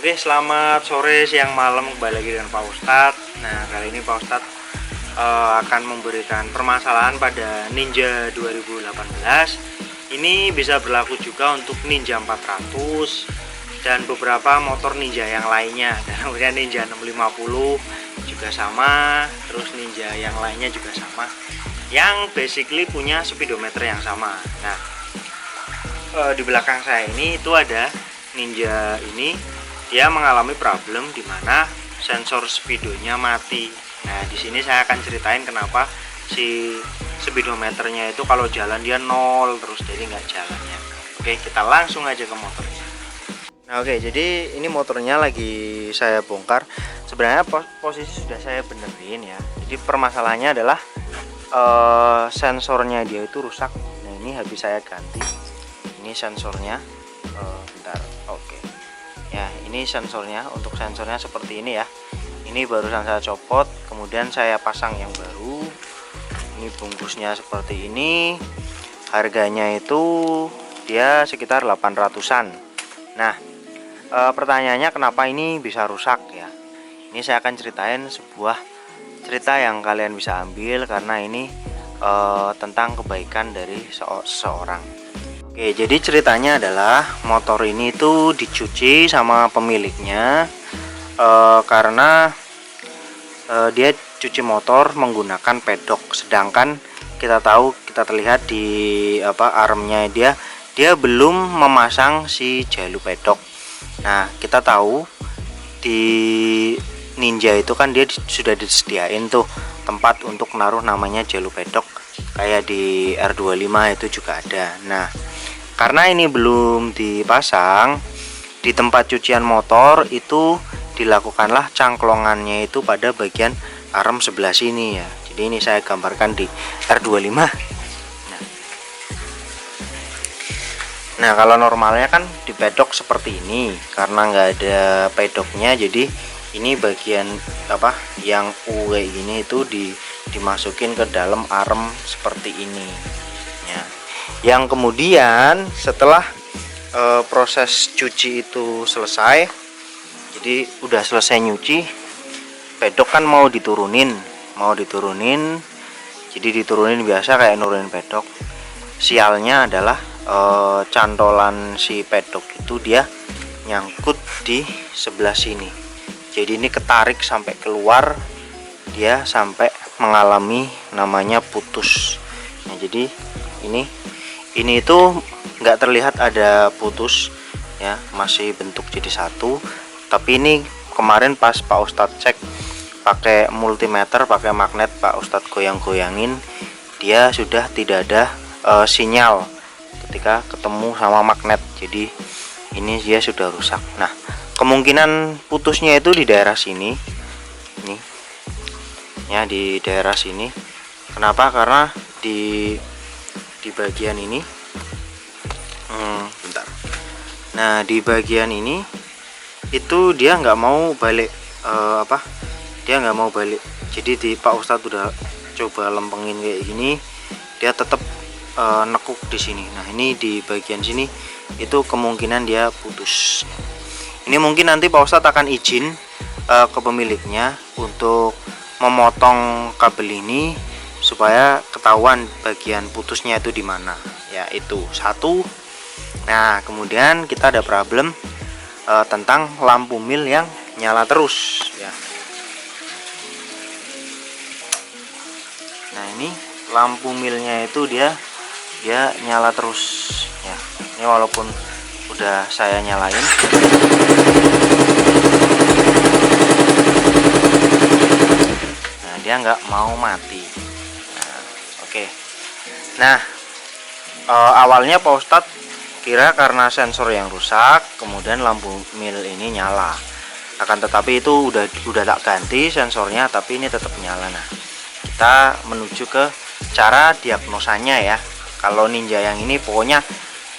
Oke, selamat sore, siang, malam, kembali lagi dengan Pak Ustadz. Nah, kali ini Pak Ustadz akan memberikan permasalahan pada Ninja 2018. Ini bisa berlaku juga untuk Ninja 400 dan beberapa motor Ninja yang lainnya. Dan kemudian Ninja 650 juga sama, terus Ninja yang lainnya juga sama, yang basically punya speedometer yang sama. Nah, di belakang saya ini itu ada Ninja ini. Dia mengalami problem di mana sensor speedonya mati. Nah, di sini saya akan ceritain kenapa si speedometernya itu kalau jalan dia nol terus, jadi nggak jalannya. Oke, kita langsung aja ke motornya. Nah, oke, jadi ini motornya lagi saya bongkar. Sebenarnya posisi sudah saya benerin ya. Jadi permasalahannya adalah sensornya dia itu rusak. Nah, ini habis saya ganti. Ini sensornya. Bentar, oke. Ya, ini sensornya. Untuk sensornya seperti ini ya. Ini barusan saya copot, kemudian saya pasang yang baru. Ini bungkusnya seperti ini. Harganya itu dia sekitar 800-an. Nah, pertanyaannya kenapa ini bisa rusak ya? Ini saya akan ceritain sebuah cerita yang kalian bisa ambil, karena ini tentang kebaikan dari seseorang. Oke, jadi ceritanya adalah motor ini tuh dicuci sama pemiliknya karena dia cuci motor menggunakan pedok, sedangkan kita terlihat di armnya dia belum memasang si jalu pedok. Nah, kita tahu di Ninja itu kan dia sudah disediain tuh tempat untuk naruh namanya jalu pedok, kayak di R25 itu juga ada. Nah, karena ini belum dipasang di tempat cucian motor, itu dilakukanlah cangklongannya itu pada bagian arm sebelah sini ya. Jadi ini saya gambarkan di R25. Nah, kalau normalnya kan di pedok seperti ini, karena nggak ada pedoknya, jadi ini bagian yang U kayak gini itu dimasukin ke dalam arm seperti ini ya. Yang kemudian setelah proses cuci itu selesai, jadi udah selesai nyuci, pedok kan mau diturunin, jadi diturunin biasa kayak nurunin pedok. Sialnya adalah cantolan si pedok itu dia nyangkut di sebelah sini, jadi ini ketarik sampai keluar, dia sampai mengalami namanya putus. Nah, jadi ini itu nggak terlihat ada putus ya, masih bentuk jadi satu. Tapi ini kemarin pas Pak Ustadz cek pakai multimeter, pakai magnet, Pak Ustadz goyang-goyangin, dia sudah tidak ada sinyal ketika ketemu sama magnet. Jadi ini dia sudah rusak. Nah, kemungkinan putusnya itu di daerah sini nih ya, di daerah sini. Kenapa? Karena di bagian ini bentar. Nah, di bagian ini itu dia nggak mau balik, dia nggak mau balik. Jadi di Pak Ustadz udah coba lempengin kayak gini, dia tetap nekuk di sini. Nah, ini di bagian sini itu kemungkinan dia putus. Ini mungkin nanti Pak Ustadz akan izin ke pemiliknya untuk memotong kabel ini supaya ketahuan bagian putusnya itu di mana ya, itu satu. Nah, kemudian kita ada problem tentang lampu mil yang nyala terus ya. Nah, ini lampu milnya itu dia nyala terus ya. Ini walaupun udah saya nyalain, nah dia nggak mau mati. Oke. Nah, awalnya Pak Ustadz kira karena sensor yang rusak, kemudian lampu mil ini nyala. Akan tetapi itu udah tak ganti sensornya, tapi ini tetap nyala. Nah, kita menuju ke cara diagnosanya ya. Kalau Ninja yang ini pokoknya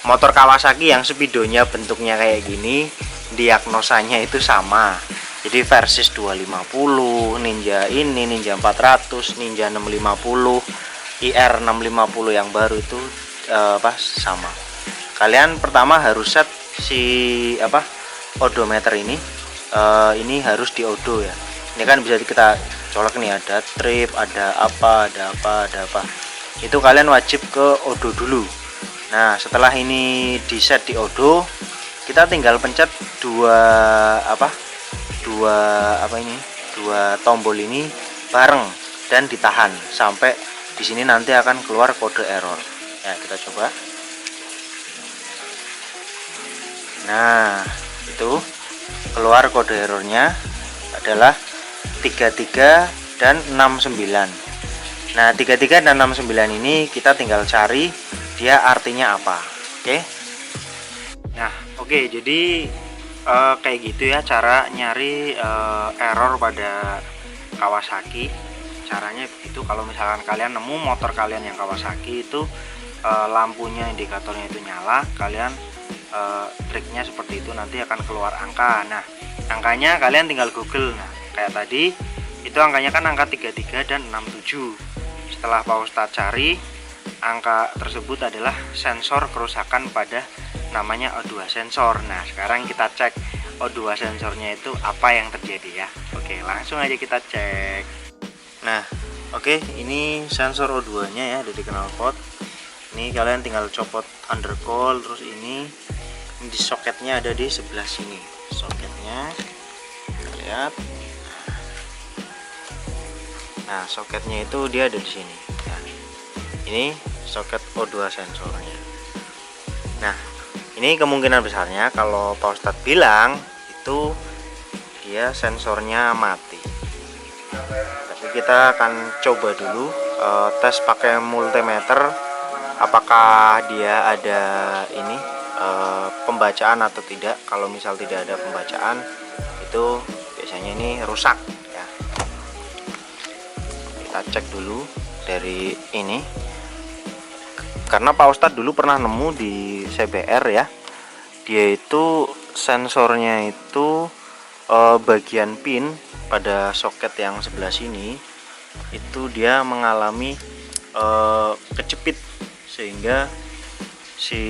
motor Kawasaki yang speedonya bentuknya kayak gini, diagnosanya itu sama. Jadi Versys 250, Ninja ini, Ninja 400, Ninja 650, IR 650 yang baru itu sama. Kalian pertama harus set si odometer ini ini harus diodo ya. Ini kan bisa kita colok nih, ada trip, ada apa, itu kalian wajib ke odo dulu. Nah setelah ini di set di odo, kita tinggal pencet dua tombol ini bareng dan ditahan sampai di sini, nanti akan keluar kode error ya. Kita coba. Nah itu keluar kode errornya adalah 33 dan 69. Nah 33 dan 69 ini kita tinggal cari dia artinya apa. Oke. Nah oke, jadi kayak gitu ya cara nyari error pada Kawasaki. Caranya begitu. Kalau misalkan kalian nemu motor kalian yang Kawasaki itu lampunya, indikatornya itu nyala, kalian triknya seperti itu, nanti akan keluar angka. Nah angkanya kalian tinggal Google. Nah kayak tadi itu angkanya kan angka 33 dan 67. Setelah Pak Ustadz cari, angka tersebut adalah sensor kerusakan pada namanya O2 sensor. Nah sekarang kita cek O2 sensornya itu apa yang terjadi ya. Oke, langsung aja kita cek. Nah oke, ini sensor O2 nya ya dari knalpot. Ini kalian tinggal copot undercoil, terus ini di soketnya ada di sebelah sini. Soketnya kita lihat. Nah soketnya itu dia ada di sini. Nah, ini soket O2 sensornya. Nah ini kemungkinan besarnya kalau Pak Ustadz bilang itu dia sensornya mati. Tapi kita akan coba dulu tes pakai multimeter, apakah dia ada ini pembacaan atau tidak. Kalau misal tidak ada pembacaan, itu biasanya ini rusak ya. Kita cek dulu dari ini, karena Pak Ustadz dulu pernah nemu di CBR ya, dia itu sensornya itu bagian pin pada soket yang sebelah sini itu dia mengalami kejepit, sehingga si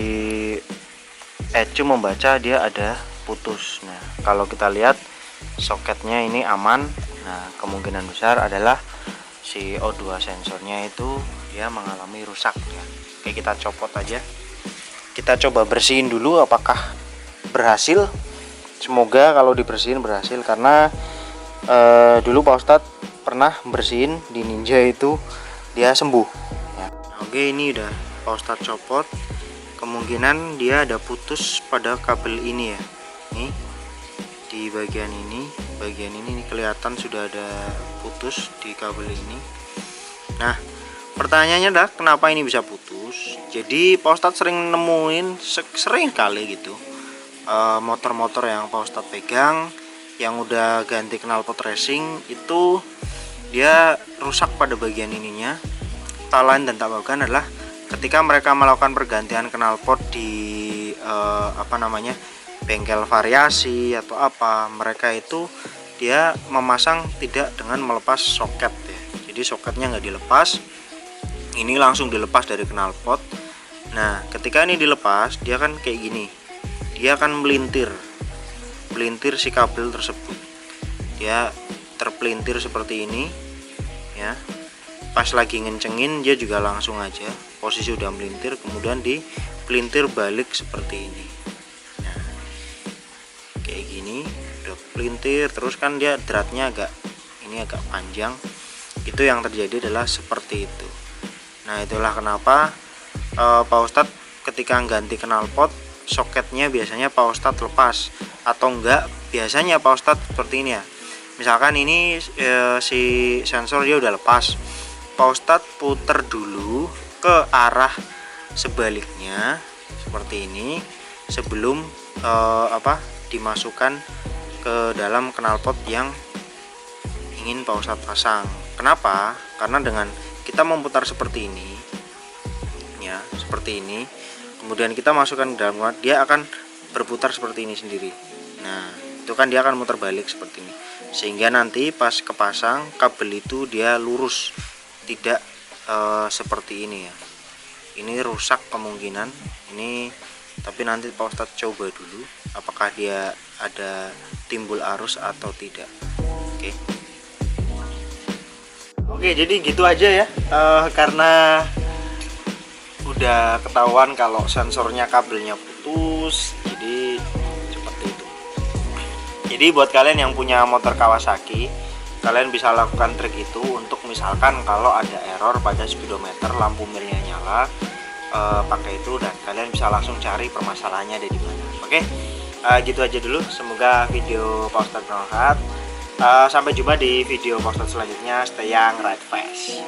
ECU membaca dia ada putus. Nah kalau kita lihat soketnya ini aman, nah kemungkinan besar adalah si O2 sensornya itu dia mengalami rusak ya. Oke, kita copot aja, kita coba bersihin dulu apakah berhasil. Semoga kalau dibersihin berhasil, karena dulu Pak Ustadz pernah bersihin di Ninja itu dia sembuh ya. Oke, ini udah Pak Ustadz copot, kemungkinan dia ada putus pada kabel ini ya. Nih di bagian ini kelihatan sudah ada putus di kabel ini. Nah pertanyaannya adalah kenapa ini bisa putus. Jadi Pak Ustadz sering nemuin, sering kali gitu, motor-motor yang Pak Ustadz pegang yang udah ganti knalpot racing itu dia rusak pada bagian ininya. Tak lain dan tak bukan adalah ketika mereka melakukan pergantian knalpot di bengkel variasi atau apa, mereka itu dia memasang tidak dengan melepas soket ya. Jadi soketnya nggak dilepas, ini langsung dilepas dari knalpot. Nah ketika ini dilepas, dia kan kayak gini, dia akan melintir si kabel tersebut, dia terpelintir seperti ini ya. Pas lagi ngencengin dia juga langsung aja posisi udah melintir, kemudian dipelintir balik seperti ini. Nah kayak gini udah pelintir terus kan, dia dratnya agak panjang. Itu yang terjadi adalah seperti itu. Nah itulah kenapa Pak Ustadz ketika ganti knalpot, soketnya biasanya Pak Ustadz lepas, atau enggak biasanya Pak Ustadz seperti ini ya. Misalkan ini si sensor dia udah lepas, Pak Ustadz puter dulu ke arah sebaliknya seperti ini sebelum dimasukkan ke dalam knalpot yang ingin Pak Ustadz pasang. Kenapa? Karena dengan kita memutar seperti ini ya, seperti ini, kemudian kita masukkan ke dalam knalpot, dia akan berputar seperti ini sendiri. Nah itu kan dia akan muter balik seperti ini, sehingga nanti pas kepasang kabel itu dia lurus, tidak seperti ini ya. Ini rusak kemungkinan, ini tapi nanti Pak Ustadz coba dulu apakah dia ada timbul arus atau tidak. Oke, jadi gitu aja ya, karena udah ketahuan kalau sensornya kabelnya putus, jadi seperti itu. Jadi buat kalian yang punya motor Kawasaki, kalian bisa lakukan trik itu untuk misalkan kalau ada error pada speedometer, lampu mirnya nyala, pakai itu dan kalian bisa langsung cari permasalahannya ada di mana. Oke, gitu aja dulu. Semoga video Pak Ustadz bermanfaat. Sampai jumpa di video Pak Ustadz selanjutnya. Stay young, ride fast.